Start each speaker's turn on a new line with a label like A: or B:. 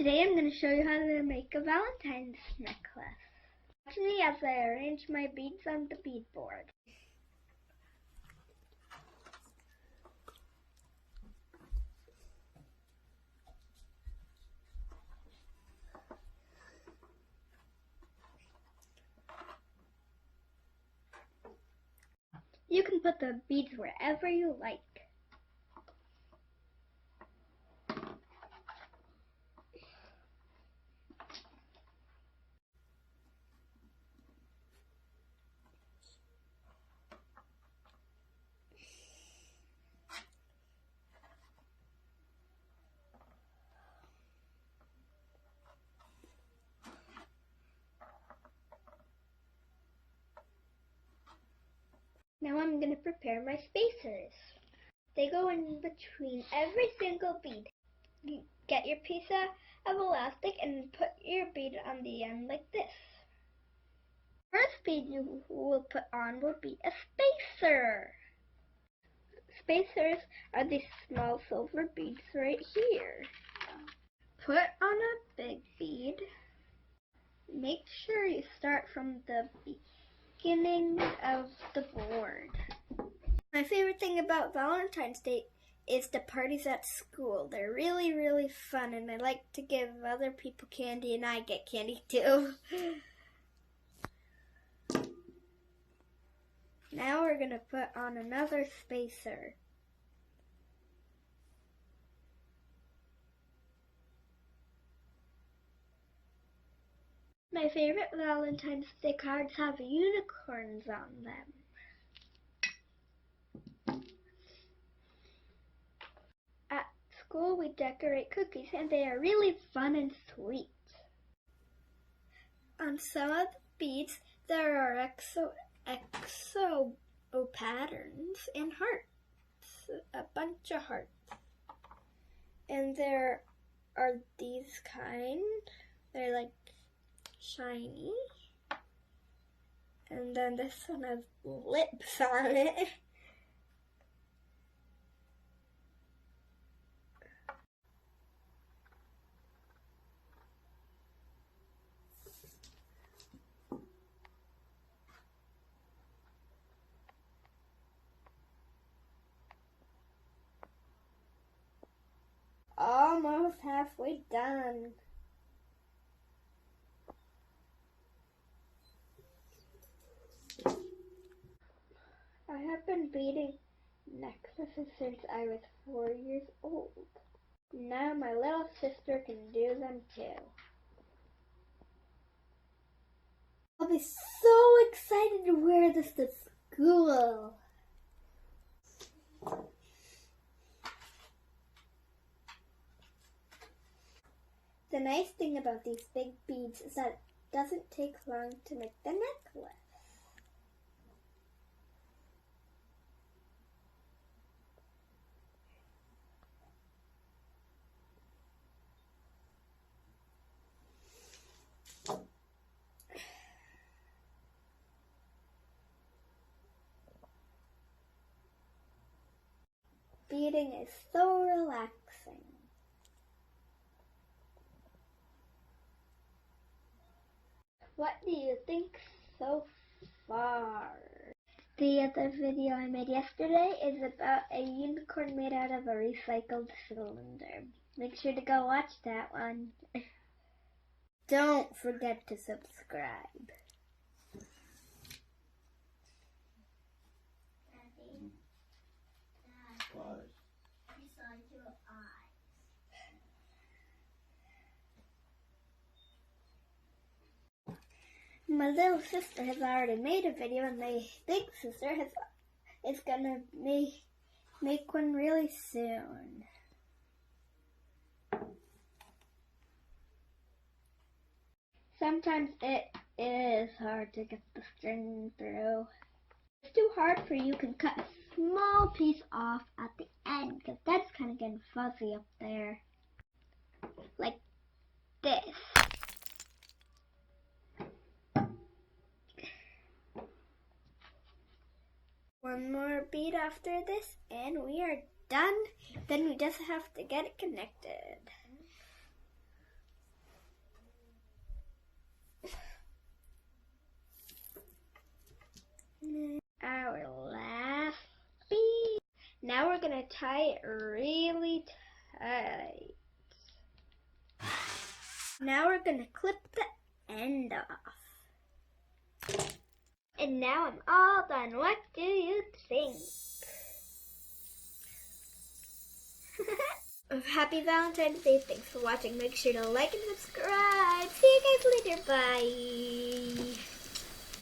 A: Today I'm going to show you how to make a Valentine's necklace. Watch me as I arrange my beads on the bead board. You can put the beads wherever you like. Now I'm going to prepare my spacers. They go in between every single bead. You get your piece of elastic and put your bead on the end like this. First bead you will put on will be a spacer. Spacers are these small silver beads right here. Put on a big bead. Make sure you start from the beginning of the board. My favorite thing about Valentine's Day is the parties at school. They're really, really fun, and I like to give other people candy, and I get candy too. Now we're going to put on another spacer. My favorite Valentine's Day cards have unicorns on them. At school we decorate cookies and they are really fun and sweet. On some of the beads there are exo patterns and hearts, a bunch of hearts. And there are these kind, they're like shiny. And then this one has lips on it. Almost halfway done. I have been beading necklaces since I was 4 years old. Now my little sister can do them too. I'll be so excited to wear this to school. The nice thing about these big beads is that it doesn't take long to make the necklace. Beading is so relaxing. What do you think so far? The other video I made yesterday is about a unicorn made out of a recycled cylinder. Make sure to go watch that one. Don't forget to subscribe. My little sister has already made a video, and my big sister is gonna make one really soon. Sometimes it is hard to get the string through. If it's too hard for you, you can cut a small piece off at the end, because that's kind of getting fuzzy up there. Like this. One more bead after this and we are done. Then we just have to get it connected. Now we're going to tie it really tight. Now we're going to clip the end off. And now I'm all done. What do you think? Happy Valentine's Day. Thanks for watching. Make sure to like and subscribe. See you guys later. Bye.